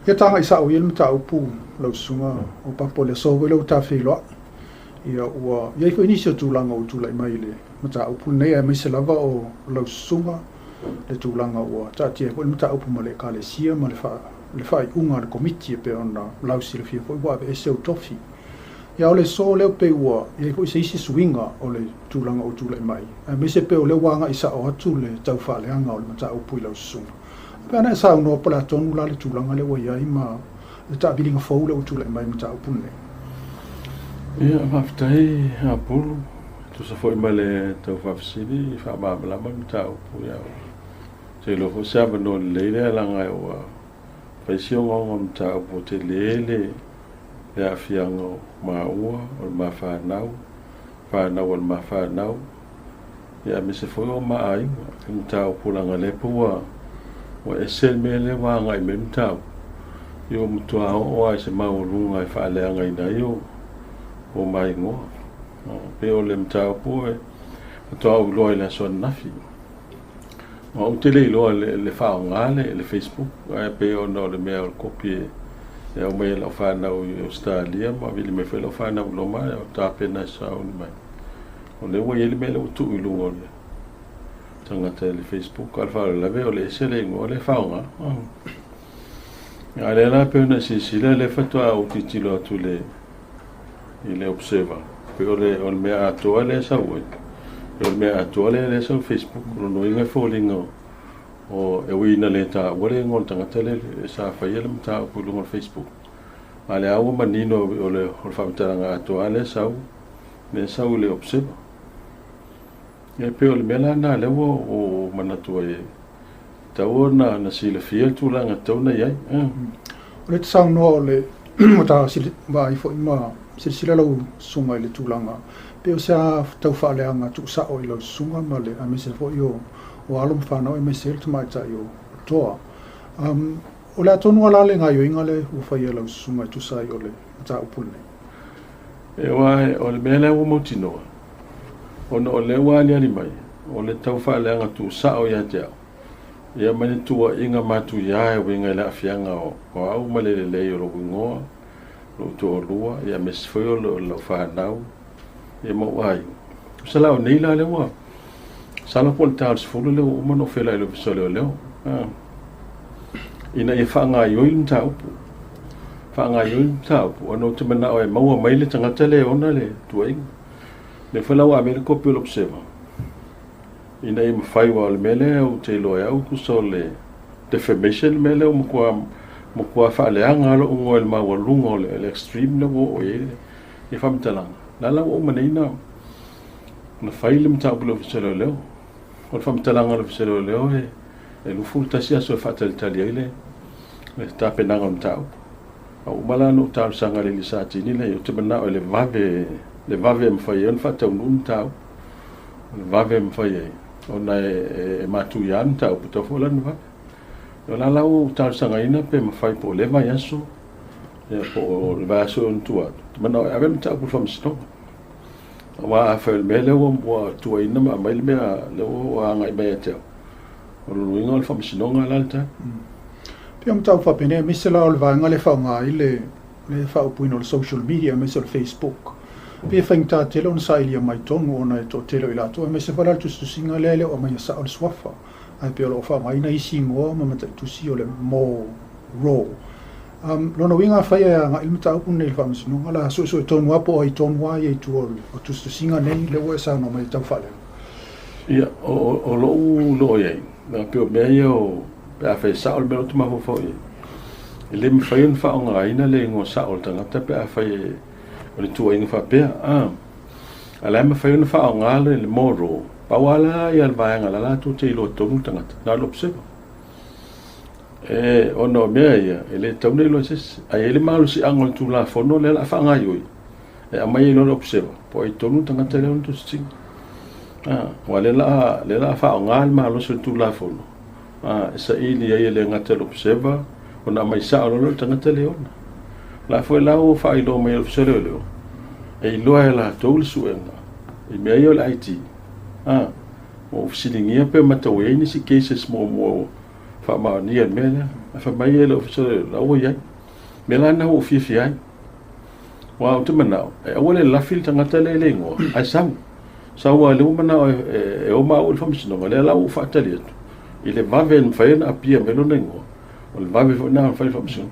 ia tanga isa o ia mata upu lau sunga o papo le so we lau ta filo ia ua ia ko inisio tulanga o tulai mai le mata upu nei a mai se lava o lau sunga le tulanga ua ta tia ko mata upu male ka le sia ma le fa i unga le komiti pe ona lau si le fia ko wa e se o tofi ia ole so le pe ua ia ko se isi swinga o le tulanga o tulai mai a mai se pe o le wanga isa o atu le tau fa le anga o le mata upu lau sunga Pena sa no pala tonu la le tulanga le wa ia ima le ta bilinga fo le utula mai mata upune. Ia maftai a pulu tu sa foi male tau fa fsidi fa ba la mata upu ia. Se lo fo sa no le le la nga o paisio ngom ta upu te le ya fiango ma ua o ma fa nau o ma fa nau ia me se foi o ma ai ta upu la nga le pua o e sel mele wa ngai mentau yo mutua o ai se mau lunga e fa le ngai na yo o mai ngo pe o le mentau po e to au lo la son nafi o tele lo le fa ngale le Facebook e pe o no le me copie e o me la fa na o Australia ma vi me fe lo fa na lo mai o ta pena sa o mai o le wo ele me lo tu lunga tangata le Facebook alfa la veo le sele ngo le faunga ale la pena si le fatwa o titilo tu le ile observa pero le on me ato le sa we on me ato le sa Facebook no inga folingo o e wina le ta wore ngo tangata le sa fa yele mta ko lo Facebook ale awu manino o le o fa mtanga ato le sa le sa le observa e pe o le mela na le o manatua e tau na sila fia tulanga tau na iai o le tsang no le mata sil ba i fo ima sila lau sunga le tulanga pe o sa tau fa le anga tu sa o lo sunga ma le a me se fo yo o alum fa no e me se tu mai ta yo toa o la tonu ala le nga yo inga le u fa yo lo sunga tu sa yo le mata upune e wa o le mela o motinoa ono o le wani ani mai o le tau fa le anga tu sa o ya te ia mani tua inga matu ia e winga la fianga o au male le o ngo lo to lua ia mes foi lo fa nau e mo ai sala o nei la le wa sala pol tals fulu le o mano fela le solo le ina e fa nga yo in tau fa nga yo in tau ono te mana o e mau mai le tanga tele ona le tuai le fala wa me ko pelo observa ina e fai wa le mele o te lo ya ku so le defamation mele o mo ko fa le anga lo ngo el ma wa lungo le extreme le o e fam talang la o manina na fai le mta blo fselo le o fam talang le fselo le e lu fu ta sia so fa tel talia le ta pena ngam tau o mala no ta sanga le sa tini le o te bana o le vave mfai on fa tau nun tau le vave mfai ona e matu yan tau puto folan va no la o ta sanga ina pe mfai po le vai aso e po le vai aso on tua bana o ave mta po fam sto wa a fel mele o mo tua ina ma mai me le o anga be te o lu ingol fam sinonga lalta pe am tau fa pene misela o va ngale fa nga ile le fa po no social media me sur Facebook pe fengta tele on sa ilia mai tongo ona e to tele ila to me se fala tu singa lele o mai sa o swafa ai pe lo fa mai na isi ngo ma mata tu si o le mo ro lo no winga fa ya nga ilmta un ne fam sino ala so ton wa po ai ton wa ye tu o tu singa nei le wa sa no mai tau fa le ia o lo ye na pe o me yo pe fa sa o me tu ma fo ye ele me fa un fa nga ina le ngo sa o tanga te pe fa ye o le tua inga whapea, ala ema whai una wha o ngāle le moro, pawala i alvaenga la la tu te ilo tongu tangata, nā lopsewa. E ono mea ia, ele taune ilo ses, ai ele malu si angol tu la fono le la wha ngai oi, e amai ilo lopsewa, po i tongu tangata le onto singa. Wa le la wha o ngāle malu si tu la fono, e sa ili ai le ngata lopsewa, ona amai sa o lolo tangata le ona. La foi la o fa ilo me o sele leo e ilo la tol suenga e me yo la IT o silingia pe mata we ni si cases mo fa ma ni mele fa mai le ofisole la o ia me la na o fi ai wa o te mana e o le la fil tanga tele le ngo ai sa wa le mana e o ma o le famsino le la o fa tele i le vaven fa na pia me lo ngo o le vave na fa famsino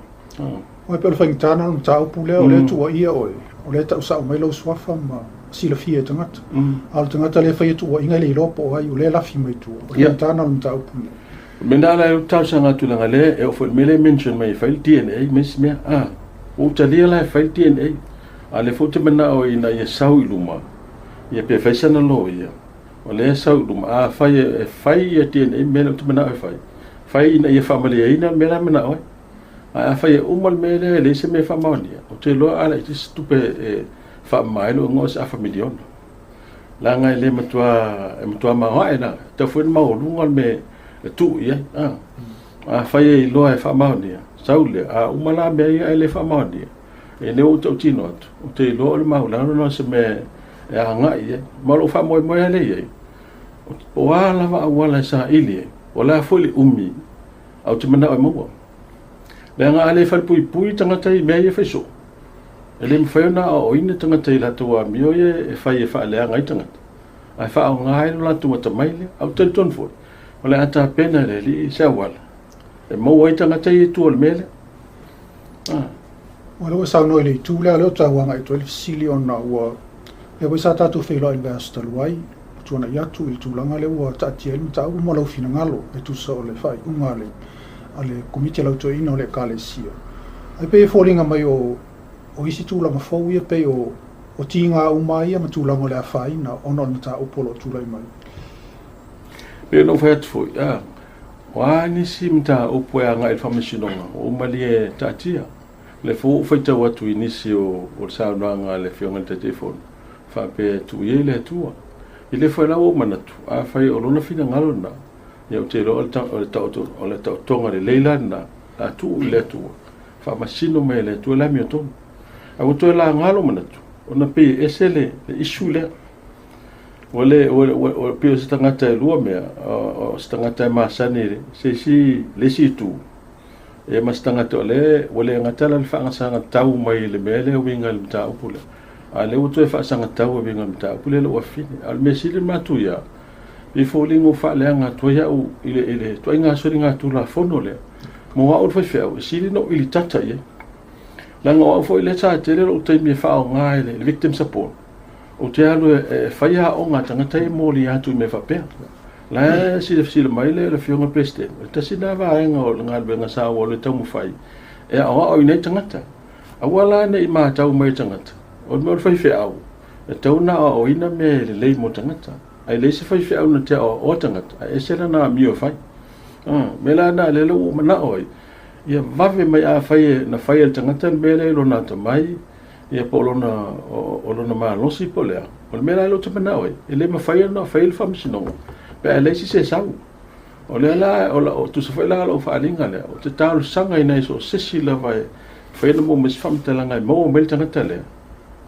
o pe le fa ngtana no tau pule o le tu ia o le tau sa mai lo swafa ma sila fia tangata al tangata le fa tu inga le lopo ai o le la fi mai tu o ngtana no tau pule Mena la tau sanga tu langa le e o fo mele mention mai file DNA mes me o talia la file DNA ale fo te mena o ina ia sau iluma ia pe faisana lo ia o le sau iluma fai DNA mena te mena o fai ina ia family ina mena o fai umal mele le se me family o te lo ala te stupe fa mai lo ngos a family on la ngai le matua ma wa ina te fo ma o lungal me tu ia fai lo e fa maonia saule umala me ai le fa maonia e le o tino o te lo le maula no se me e anga ia ma lo fa mo le ia o ala va wala sa ili o la foli umi au te mana o mo le nga ale fa pui tanga tai me ia fa so ele me fa na o ina tanga tai la to a mio e fa le anga tanga ai fa ngai la tu mata mai le au te ton fo Ole ata pena le li sa wala. E mo wai tanga tai tu al mele. Ole sa no le tu le ta wanga to le sili on na wa. E wa sa ta tu fe lo investor wai. Tu na ya tu il tu langa le wa ta tiel ta u mo lo fina ngalo e tu so le fai u ngale. Ale komite lo to ino le kale sia. Ai pe falling mai o isi tu langa fo ia pe o tinga u mai ma tu langa le fai na onol ta u polo tu lai mai. Pe no fa tu wa ni simta o poa nga information o mali e tatia le fo fa ta wa tu inisio o sa nga le fionga te telefone fa pe tu ye le tu ile fa la o manatu a fa o lona fina ngalo na ya o te lo o le ta tonga le leila na a tu le tu fa masino me le tu la mio ton a o to la ngalo manatu ona pe esele le isule Ole pio se tangata e lua mea, o se tangata e maasani le si tu. E mas tangata ole ngatala le whaangasanga tau mai le mea le winga le mta upule. A le uto e whaasanga tau e winga mta upule le wafini. Al me si le matu ia. I fōlingo wha leanga tua iau ile tua inga sori ngā tula fono le. Mo wa urwhai whiau, si le no ili tata ia. Langa o fo ile tā te le o taimi e whao ngā le victim support. O te alu e whaia o ngā tangata e mōli atu me whapea. La sila mai le fionga president. Ta sina vaenga o ngā luenga sa o le taumu whai. E awa o inei tangata. Awala nei mā tau mai tangata. O me o whai whi au. E tau na o ina me le lei mo tangata. Ai leise whai whi au na te o tangata. Ai esela na mi o whai. Me la na le lo mana oi. Ia vave mai a whai na whai el tangata me le lo nata mai. Ia po lona ma losi po lea. O le mera lo te mana oi. E le ma whai na whai le whamsinonga. Pe a leisi se sau. O le ala, o tu sa whai la o whaalinga lea. O te tālu sanga i nei so sesi la vai. Whai na mo mes whamtalanga i mo o mele tangata lea.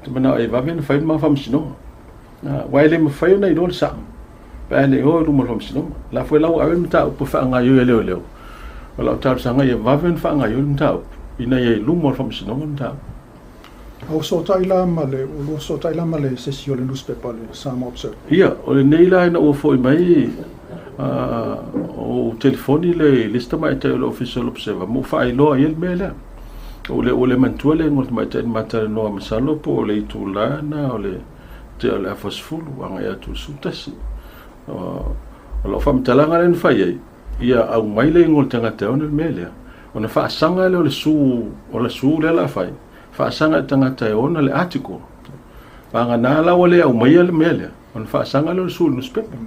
Te mana oi vave na whai ma whamsinonga. Wai le ma whai na i lor sa. Pe a le o ruma whamsinonga. La whai lau awe mta upo whaanga yu e leo. O lau tālu sanga i vave na whaanga yu mta upo. Ina i luma whamsinonga mta upo. Au so taila male, o so taila male se si o le newspaper le Sama Observer. Ia, o le neila ina o foi mai o telefoni le lista mai te o official observer. Mo fai loa il mele. O le mantua le ngot mai te mata no masalo po o le itulana o le te o le afosfulu anga ia tu sutasi. O lo fam talanga le fai ai. Ia au mai le ngot tanga te ona mele. Ona fa sanga le o le su le la fai. Whaasanga tangata e ona le article. Panga nala wale au mai le mele. On whaasanga le sul newspaper.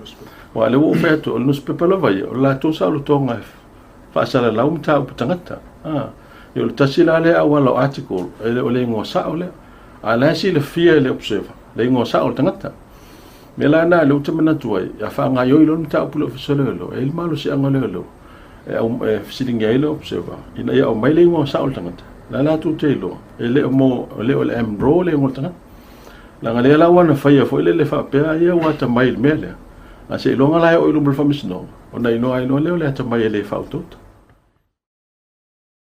Wa le wo peto o newspaper la vai. O la to sa lo tonga. Whaasala lau mta upu tangata. Yo le tasila le au wala article. O le ingo sa o le. A la si le fia le observer. Le ingo sa o tangata. Me la na le utamana tuai. Ya whaanga yo ilo mta upu le official lo. E il malo si anga lo. E sitting ya ilo observer. Ina ya o mai le ingo sa o tangata. La tu te lo ele mo le o le embro le ngotana la ngale la wana faia fo le fa pe ia wa ta mai mele a se lo ngala o lu bul fa misno ona ino ai no le ta mai le fa tot